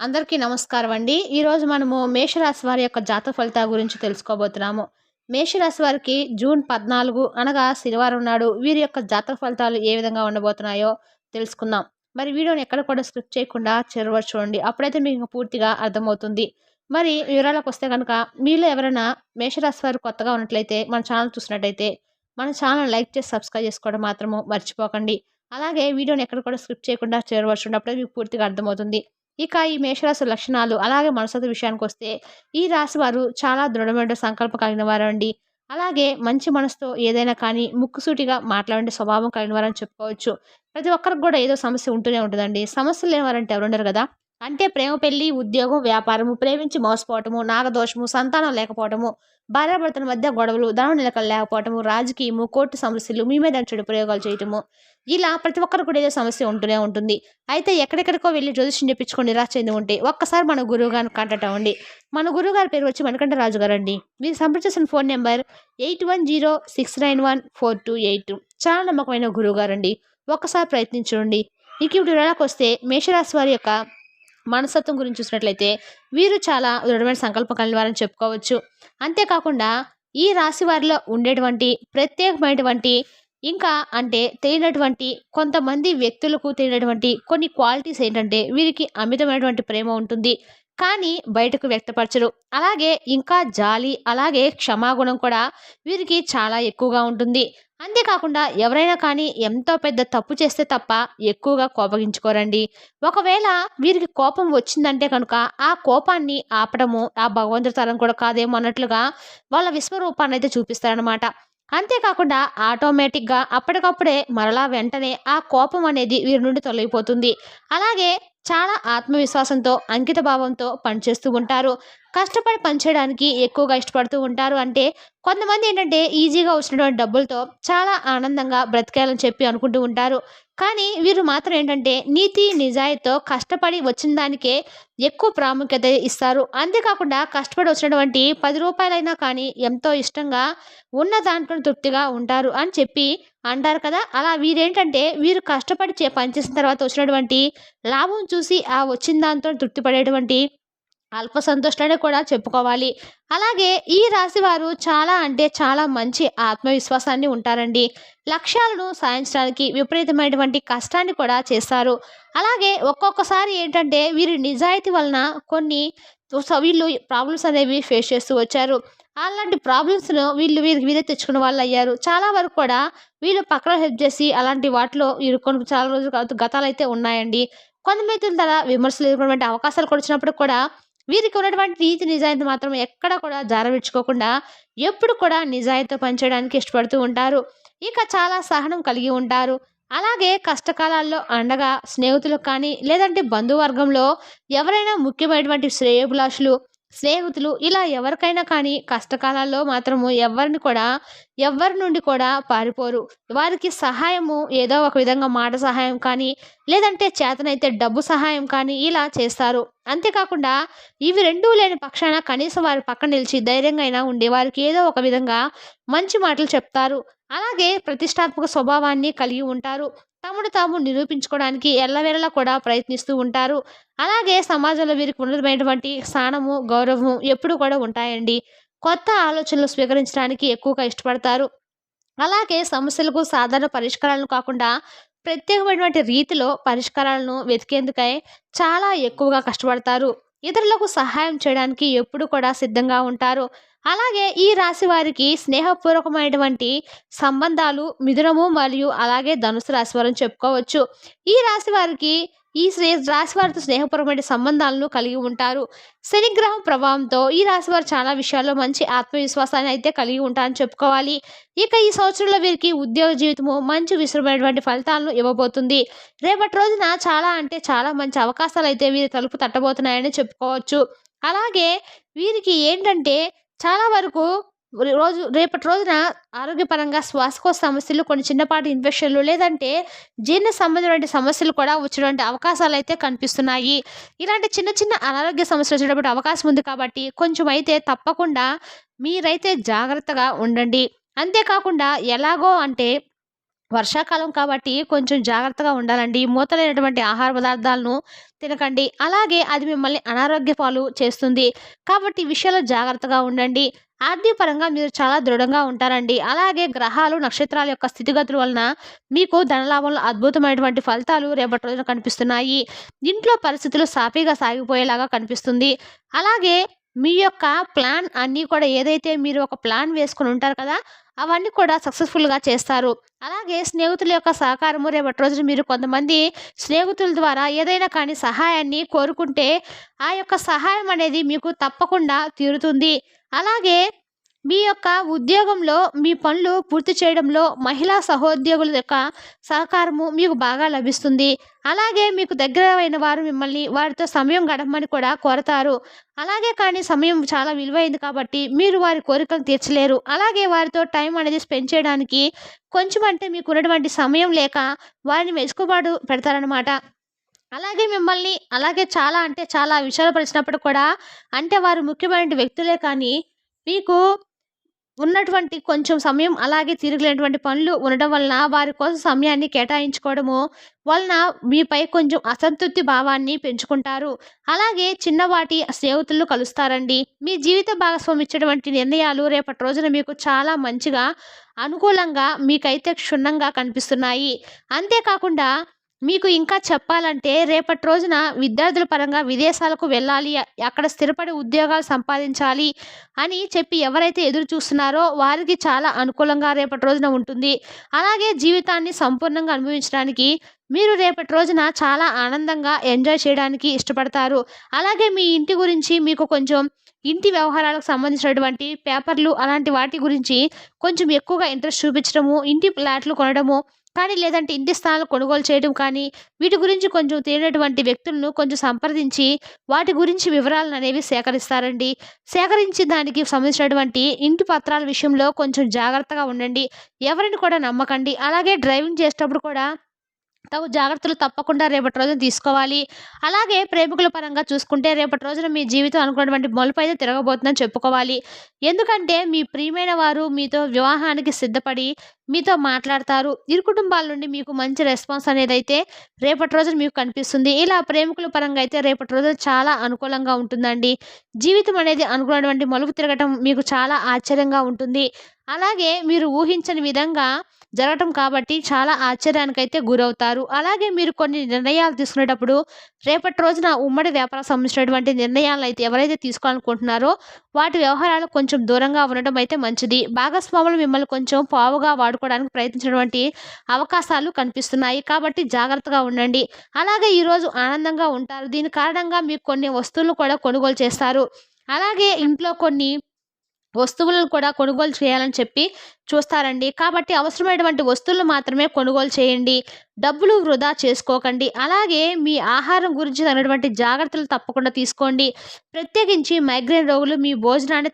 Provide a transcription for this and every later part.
అందరికీ నమస్కారం అండి. ఈరోజు మనము మేషరాశి వారి యొక్క జాతక ఫలితాల గురించి తెలుసుకోబోతున్నాము. మేషరాశి వారికి జూన్ 14 అనగా శనివారం నాడు వీరి యొక్క జాతక ఫలితాలు ఏ విధంగా ఉండబోతున్నాయో తెలుసుకుందాం. మరి వీడియోని ఎక్కడ కూడా స్కిప్ చేయకుండా చివరి వరకు చూడండి. అప్పుడైతే మీకు పూర్తిగా అర్థమవుతుంది. మరి వివరాలకొస్తే గనక మీలో ఎవరైనా మేషరాశి వారు కొత్తగా ఉన్నట్లయితే మన ఛానల్ చూసినట్టయితే మన ఛానల్ లైక్ చేసి సబ్స్క్రైబ్ చేసుకోవడం మాత్రము మర్చిపోకండి. అలాగే వీడియోని ఎక్కడ కూడా స్కిప్ చేయకుండా చివరి వరకు చూడండి. అప్పుడే మీకు పూర్తిగా అర్థమవుతుంది. ఇక ఈ మేషరాశి లక్షణాలు అలాగే మనస్తత్వ విషయానికొస్తే ఈ రాశి వారు చాలా దృఢమైన సంకల్పం కలిగిన వారండి. అలాగే మంచి మనసుతో ఏదైనా కానీ ముక్కుసూటిగా మాట్లాడే స్వభావం కలిగిన వారని చెప్పుకోవచ్చు. ప్రతి ఒక్కరికి కూడా ఏదో సమస్య ఉంటూనే ఉంటుందండి. సమస్యలు లేని వారంటే ఎవరుండరు కదా! అంటే ప్రేమ పెళ్లి, ఉద్యోగం, వ్యాపారము, ప్రేమించి మోసపోవటము, నాగదోషము, సంతానం లేకపోవటము, భార్యాభర్తల మధ్య గొడవలు, ధనం నిలకడ లేకపోవటము, రాజకీయము, కోర్టు సమస్యలు, మీ మీద చెడు ప్రయోగాలు చేయటము. ఇలా ప్రతి ఒక్కరికి కూడా ఏదో సమస్య ఉంటూనే ఉంటుంది. అయితే ఎక్కడెక్కడికో వెళ్లి జ్యోతిష్యం చెప్పించుకొని నిరాశ చెంది ఉంటే ఒక్కసారి మన గురువు గారిని కాంటాక్ట్ అవ్వండి. మన గురువు గారి పేరు వచ్చి మణికంఠరాజు గారండి. మీరు సంప్రదించిన ఫోన్ నెంబర్ 8106914282. చాలా నమ్మకమైన గురువు గారండి. ఒక్కసారి ప్రయత్నించండి. ఇక ఇప్పుడు వివరాలకొస్తే మేషరాశి వారి యొక్క మనస్తత్వం గురించి చూసినట్లయితే వీరు చాలా దృఢమైన సంకల్పం కలిగిన వారని చెప్పుకోవచ్చు. అంతేకాకుండా ఈ రాశి వారిలో ఉండేటువంటి ప్రత్యేకమైనటువంటి ఇంకా అంటే తెలియనటువంటి కొంతమంది వ్యక్తులకు తెలియనటువంటి కొన్ని క్వాలిటీస్ ఏంటంటే వీరికి అమితమైనటువంటి ప్రేమ ఉంటుంది. కానీ బయటకు వ్యక్తపరచరు. అలాగే ఇంకా జాలి అలాగే క్షమాగుణం కూడా వీరికి చాలా ఎక్కువగా ఉంటుంది. అంతేకాకుండా ఎవరైనా కానీ ఎంతో పెద్ద తప్పు చేస్తే తప్ప ఎక్కువగా కోపగించుకోరండి. ఒకవేళ వీరికి కోపం వచ్చిందంటే కనుక ఆ కోపాన్ని ఆపడము ఆ భగవంతుడి తరం కూడా కాదేమో అన్నట్లుగా వాళ్ళ విశ్వరూపాన్ని అయితే చూపిస్తారనమాట. అంతేకాకుండా ఆటోమేటిక్‌గా అప్పటికప్పుడే మరలా వెంటనే ఆ కోపం అనేది వీరి నుండి తొలగిపోతుంది. అలాగే చాలా ఆత్మవిశ్వాసంతో, అంకిత భావంతో పనిచేస్తూ ఉంటారు. కష్టపడి పనిచేయడానికి ఎక్కువగా ఇష్టపడుతూ ఉంటారు. అంటే కొంతమంది ఏంటంటే ఈజీగా వచ్చినటువంటి డబ్బులతో చాలా ఆనందంగా బ్రతికేయాలని చెప్పి అనుకుంటూ ఉంటారు. కానీ వీరు మాత్రం ఏంటంటే నీతి, నిజాయితీతో కష్టపడి వచ్చిన దానికే ఎక్కువ ప్రాముఖ్యత ఇస్తారు. అంతేకాకుండా కష్టపడి వచ్చినటువంటి రూ. 10 కానీ ఎంతో ఇష్టంగా ఉన్న దాంట్లో తృప్తిగా ఉంటారు అని చెప్పి అంటారు కదా! అలా వీరేంటంటే వీరు కష్టపడి పనిచేసిన తర్వాత వచ్చినటువంటి లాభం చూసి ఆ వచ్చిన దాంతో తృప్తి పడేటువంటి అల్ప సంతుష్టులనే కూడా చెప్పుకోవాలి. అలాగే ఈ రాశి వారు చాలా అంటే చాలా మంచి ఆత్మవిశ్వాసాన్ని ఉంటారండి. లక్ష్యాలను సాధించడానికి విపరీతమైనటువంటి కష్టాన్ని కూడా చేస్తారు. అలాగే ఒక్కొక్కసారి ఏంటంటే వీరి నిజాయితీ వలన కొన్ని వీళ్ళు ప్రాబ్లమ్స్ అనేవి ఫేస్ చేస్తూ వచ్చారు. అలాంటి ప్రాబ్లమ్స్‌ను వీరికి వీరే తెచ్చుకున్న వాళ్ళయ్యారు. చాలా వరకు కూడా వీళ్ళు పక్కన హెల్ప్ చేసి అలాంటి వాటిలో ఇరుక్కొని చాలా రోజులు గతాలైతే ఉన్నాయండి. కొంతమంది ద్వారా విమర్శలు ఎదుర్కొనేటువంటి అవకాశాలు కూడా వచ్చినప్పుడు కూడా వీరికి ఉన్నటువంటి నీతి నిజాయితీ మాత్రం ఎక్కడ కూడా జారవిడుచుకోకుండా ఎప్పుడు కూడా నిజాయితీతో పనిచేయడానికి ఇష్టపడుతూ ఉంటారు. ఇక చాలా సహనం కలిగి ఉంటారు. అలాగే కష్టకాలాల్లో అండగా స్నేహితులకు కానీ లేదంటే బంధువర్గంలో ఎవరైనా ముఖ్యమైనటువంటి శ్రేయోభిలాషులు, స్నేహితులు ఇలా ఎవరికైనా కానీ కష్టకాలాల్లో మాత్రము ఎవ్వరి నుండి కూడా పారిపోరు. వారికి సహాయము ఏదో ఒక విధంగా మాట సహాయం కానీ లేదంటే చేతనైతే డబ్బు సహాయం కానీ ఇలా చేస్తారు. అంతేకాకుండా ఇవి రెండూ లేని పక్షాన కనీసం వారి పక్కన నిలిచి ధైర్యంగా అయినా ఉండి వారికి ఏదో ఒక విధంగా మంచి మాటలు చెప్తారు. అలాగే ప్రతిష్టాత్మక స్వభావాన్ని కలిగి ఉంటారు. తమను తాము నిరూపించుకోవడానికి ఎల్లవేళలా కూడా ప్రయత్నిస్తూ ఉంటారు. అలాగే సమాజంలో వీరికి ఉన్నతమైనటువంటి స్థానము, గౌరవము ఎప్పుడు కూడా ఉంటాయండి. కొత్త ఆలోచనలు స్వీకరించడానికి ఎక్కువగా ఇష్టపడతారు. అలాగే సమస్యలకు సాధారణ పరిష్కారాలను కాకుండా ప్రత్యేకమైనటువంటి రీతిలో పరిష్కారాలను వెతికేందుకై చాలా ఎక్కువగా కష్టపడతారు. ఇతరులకు సహాయం చేయడానికి ఎప్పుడు కూడా సిద్ధంగా ఉంటారు. అలాగే ఈ రాశి వారికి స్నేహపూర్వకమైనటువంటి సంబంధాలు మిథునము మరియు అలాగే ధనుసు రాశి వారని చెప్పుకోవచ్చు. ఈ రాశి వారికి రాశి వారితో స్నేహపూర్వకమైన సంబంధాలను కలిగి ఉంటారు. శనిగ్రహం ప్రభావంతో ఈ రాశి వారు చాలా విషయాల్లో మంచి ఆత్మవిశ్వాసాన్ని అయితే కలిగి ఉంటారని చెప్పుకోవాలి. ఇక ఈ సంవత్సరంలో వీరికి ఉద్యోగ జీవితము మంచి విస్తృతమైనటువంటి ఫలితాలను ఇవ్వబోతుంది. రేపటి రోజున చాలా అంటే చాలా మంచి అవకాశాలు అయితే వీరి తలుపు తట్టబోతున్నాయని చెప్పుకోవచ్చు. అలాగే వీరికి ఏంటంటే చాలా వరకు రేపటి రోజున ఆరోగ్యపరంగా శ్వాసకోశ సమస్యలు, కొన్ని చిన్నపాటి ఇన్ఫెక్షన్లు లేదంటే జీర్ణ సంబంధమైన సమస్యలు కూడా వచ్చేటువంటి అవకాశాలు అయితే కనిపిస్తున్నాయి. ఇలాంటి చిన్న చిన్న అనారోగ్య సమస్యలు వచ్చేటప్పుడు అవకాశం ఉంది కాబట్టి కొంచెం అయితే తప్పకుండా మీరైతే జాగ్రత్తగా ఉండండి. అంతేకాకుండా ఎలాగో అంటే వర్షాకాలం కాబట్టి కొంచెం జాగ్రత్తగా ఉండాలండి. మూతలైనటువంటి ఆహార పదార్థాలను తినకండి. అలాగే అది మిమ్మల్ని అనారోగ్య పాలు చేస్తుంది. కాబట్టి ఈ విషయంలో జాగ్రత్తగా ఉండండి. ఆర్థిక పరంగా మీరు చాలా దృఢంగా ఉంటారండి. అలాగే గ్రహాలు, నక్షత్రాల యొక్క స్థితిగతుల వలన మీకు ధనలాభంలో అద్భుతమైనటువంటి ఫలితాలు రేపటి రోజున కనిపిస్తున్నాయి. ఇంట్లో పరిస్థితులు సాఫీగా సాగిపోయేలాగా కనిపిస్తుంది. అలాగే మీ యొక్క ప్లాన్ అన్నీ కూడా ఏదైతే మీరు ఒక ప్లాన్ వేసుకొని ఉంటారు కదా! అవన్నీ కూడా సక్సెస్‌ఫుల్‌గా చేస్తారు. అలాగే స్నేహితుల యొక్క సహకారము రేపటి రోజున మీరు కొంతమంది స్నేహితుల ద్వారా ఏదైనా కానీ సహాయాన్ని కోరుకుంటే, ఆ యొక్క సహాయం అనేది మీకు తప్పకుండా తీరుతుంది. అలాగే మీ యొక్క ఉద్యోగంలో మీ పనులు పూర్తి చేయడంలో మహిళా సహోద్యోగుల యొక్క సహకారము మీకు బాగా లభిస్తుంది. అలాగే మీకు దగ్గరైన వారు మిమ్మల్ని వారితో సమయం గడపమని కూడా కోరతారు. అలాగే కానీ సమయం చాలా విలువైంది కాబట్టి మీరు వారి కోరికలు తీర్చలేరు. అలాగే వారితో టైం అనేది స్పెండ్ చేయడానికి కొంచెం అంటే మీకున్నటువంటి సమయం లేక వారిని వెసులుబాటు పెడతారనమాట. అలాగే మిమ్మల్ని అలాగే చాలా అంటే చాలా విషయాలు పరిచినప్పుడు కూడా అంటే వారు ముఖ్యమైన వ్యక్తులే కానీ మీకు ఉన్నటువంటి కొంచెం సమయం అలాగే తిరగలేనటువంటి పనులు ఉండడం వలన వారి కోసం సమయాన్ని కేటాయించుకోవడము వలన మీపై కొంచెం అసంతృప్తి భావాన్ని పెంచుకుంటారు. అలాగే చిన్నవాటి స్నేహితులు కలుస్తారండి. మీ జీవిత భాగస్వామి ఇచ్చేటువంటి నిర్ణయాలు రేపటి రోజున మీకు చాలా మంచిగా అనుకూలంగా మీకైతే క్షుణ్ణంగా కనిపిస్తున్నాయి. అంతేకాకుండా మీకు ఇంకా చెప్పాలంటే రేపటి రోజున విద్యార్థుల పరంగా విదేశాలకు వెళ్ళాలి. అక్కడ స్థిరపడి ఉద్యోగాలు సంపాదించాలి అని చెప్పి ఎవరైతే ఎదురు చూస్తున్నారో వారికి చాలా అనుకూలంగా రేపటి రోజున ఉంటుంది. అలాగే జీవితాన్ని సంపూర్ణంగా అనుభవించడానికి మీరు రేపటి రోజున చాలా ఆనందంగా ఎంజాయ్ చేయడానికి ఇష్టపడతారు. అలాగే మీ ఇంటి గురించి మీకు కొంచెం ఇంటి వ్యవహారాలకు సంబంధించినటువంటి పేపర్లు అలాంటి వాటి గురించి కొంచెం ఎక్కువగా ఇంట్రెస్ట్ చూపించడము, ఇంటి ప్లాట్లు కొనడము కానీ లేదంటే ఇంటి స్థలాలు కొనుగోలు చేయడం కానీ వీటి గురించి కొంచెం తెలియనటువంటి వ్యక్తులను కొంచెం సంప్రదించి వాటి గురించి వివరాలననేవి సేకరిస్తారండి. సేకరించి దానికి సంబంధించినటువంటి ఇంటి పత్రాల విషయంలో కొంచెం జాగ్రత్తగా ఉండండి. ఎవరిని కూడా నమ్మకండి. అలాగే డ్రైవింగ్ చేసేటప్పుడు కూడా తగు జాగ్రత్తలు తప్పకుండా రేపటి రోజున తీసుకోవాలి. అలాగే ప్రేమికుల పరంగా చూసుకుంటే రేపటి రోజున మీ జీవితం అనుకున్నటువంటి మలుపైతే తిరగబోతుందని చెప్పుకోవాలి. ఎందుకంటే మీ ప్రియమైన వారు మీతో వివాహానికి సిద్ధపడి మీతో మాట్లాడతారు. ఇరు కుటుంబాల నుండి మీకు మంచి రెస్పాన్స్ అనేదైతే రేపటి రోజున మీకు కనిపిస్తుంది. ఇలా ప్రేమికుల పరంగా అయితే రేపటి రోజున చాలా అనుకూలంగా ఉంటుందండి. జీవితం అనేది అనుకున్నటువంటి మలుపు తిరగటం మీకు చాలా ఆశ్చర్యంగా ఉంటుంది. అలాగే మీరు ఊహించని విధంగా జరగటం కాబట్టి చాలా ఆశ్చర్యానికైతే గురవుతారు. అలాగే మీరు కొన్ని నిర్ణయాలు తీసుకునేటప్పుడు రేపటి రోజున ఉమ్మడి వ్యాపారం సంబంధించినటువంటి నిర్ణయాలనైతే ఎవరైతే తీసుకోవాలనుకుంటున్నారో వాటి వ్యవహారాలకు కొంచెం దూరంగా ఉండడం అయితే మంచిది. భాగస్వాములు మిమ్మల్ని కొంచెం పావుగా వాడుకోవడానికి ప్రయత్నించినటువంటి అవకాశాలు కనిపిస్తున్నాయి. కాబట్టి జాగ్రత్తగా ఉండండి. అలాగే ఈరోజు ఆనందంగా ఉంటారు. దీని కారణంగా మీకు కొన్ని వస్తువులను కూడా కొనుగోలు చేస్తారు. అలాగే ఇంట్లో కొన్ని వస్తువులను కూడా కొనుగోలు చేయాలని చెప్పి చూస్తారండి. కాబట్టి అవసరమైనటువంటి వస్తువులు మాత్రమే కొనుగోలు చేయండి. డబ్బులు వృధా చేసుకోకండి. అలాగే మీ ఆహారం గురించి తగినటువంటి జాగ్రత్తలు తప్పకుండా తీసుకోండి. ప్రత్యేకించి మైగ్రేన్ రోగులు మీ భోజనాన్ని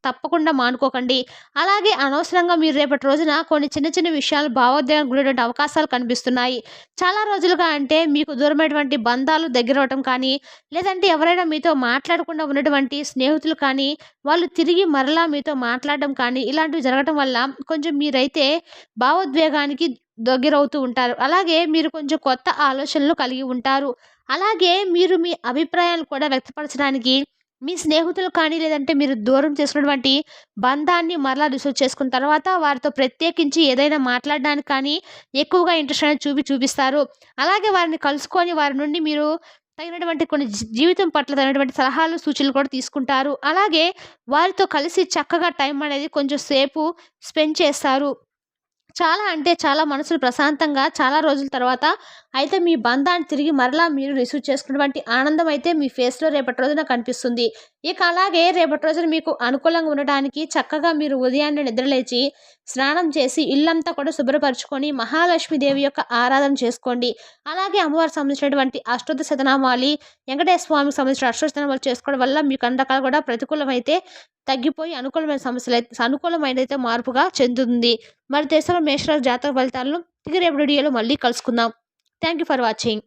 తప్పకుండా మానుకోకండి. అలాగే అనవసరంగా మీరు రేపటి రోజున కొన్ని చిన్న చిన్న విషయాలు భావోద్వేగానికి గురైనటువంటి అవకాశాలు కనిపిస్తున్నాయి. చాలా రోజులుగా అంటే మీకు దూరమైనటువంటి బంధాలు దగ్గరవ్వటం కానీ, లేదంటే ఎవరైనా మీతో మాట్లాడకుండా ఉన్నటువంటి స్నేహితులు కానీ, వాళ్ళు తిరిగి మరలా మీతో మాట్లాడడం కానీ, ఇలాంటివి జరగటం వల్ల కొంచెం మీరైతే భావోద్వేగానికి దగ్గరవుతూ ఉంటారు. అలాగే మీరు కొంచెం కొత్త ఆలోచనలు కలిగి ఉంటారు. అలాగే మీరు మీ అభిప్రాయాలు కూడా వ్యక్తపరచడానికి మీ స్నేహితులు కానీ, లేదంటే మీరు దూరం చేసుకున్నటువంటి బంధాన్ని మరలా రిసీవ్ చేసుకున్న తర్వాత వారితో ప్రత్యేకించి ఏదైనా మాట్లాడడానికి కానీ ఎక్కువగా ఇంట్రెస్ట్ అనేది చూపిస్తారు. అలాగే వారిని కలుసుకొని వారి నుండి మీరు తగినటువంటి కొన్ని జీవితం పట్ల తగినటువంటి సలహాలు, సూచనలు కూడా తీసుకుంటారు. అలాగే వారితో కలిసి చక్కగా టైం అనేది కొంచెం సేపు స్పెండ్ చేస్తారు. చాలా అంటే చాలా మనసును ప్రశాంతంగా చాలా రోజుల తర్వాత అయితే మీ బంధాన్ని తిరిగి మరలా మీరు రిసీవ్ చేసుకున్నటువంటి ఆనందం అయితే మీ ఫేస్‌లో రేపటి రోజున కనిపిస్తుంది. ఇక అలాగే రేపటి రోజున మీకు అనుకూలంగా ఉండడానికి చక్కగా మీరు ఉదయాన్నే నిద్రలేచి, స్నానం చేసి ఇల్లంతా కూడా శుభ్రపరచుకొని మహాలక్ష్మీదేవి యొక్క ఆరాధన చేసుకోండి. అలాగే అమ్మవారికి సంబంధించినటువంటి అష్టోత్తర శతనామావళి, వెంకటేశ్వర స్వామికి సంబంధించిన అష్టోత్తర శతనామాలు చేసుకోవడం వల్ల మీకు అన్ని రకాలు కూడా ప్రతికూలమైతే తగ్గిపోయి అనుకూలమైనదైతే మార్పుగా చెందుతుంది. మరి తెలుసుకున్న మేషరాశి జాతక ఫలితాలను తిరిగి రేపటి వీడియోలో మళ్ళీ కలుసుకుందాం. Thank you for watching.